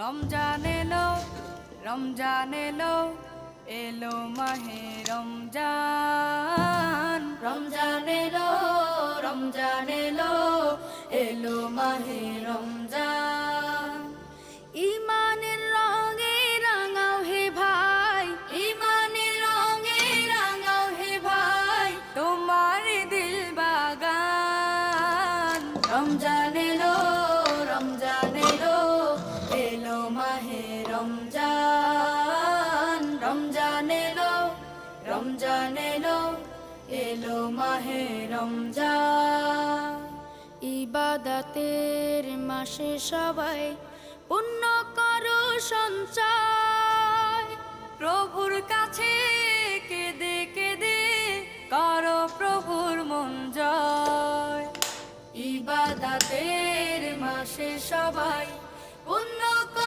রমজান এলো, রমজান এলো, এলো মাহে রমজান। রমজান এলো, রমজান এলো, এলো মাহে রমজান। ইমানের রঙে রাঙাও হে ভাই, ইমানের রঙে রাঙাও হে ভাই, তোমার দিল বাগান। রমজান এলো, রমজান এলো, এলো মাহে রমজান। রমজান এলো, রমজান এলো, এলো মাহে রমজান। ইবাদতের মাসে সবাই পুণ্য করো সঞ্চয়, প্রভুর কাছে কেঁদে কেঁদে করো প্রভুর মন জয়। ইবাদতের মাসে সবাই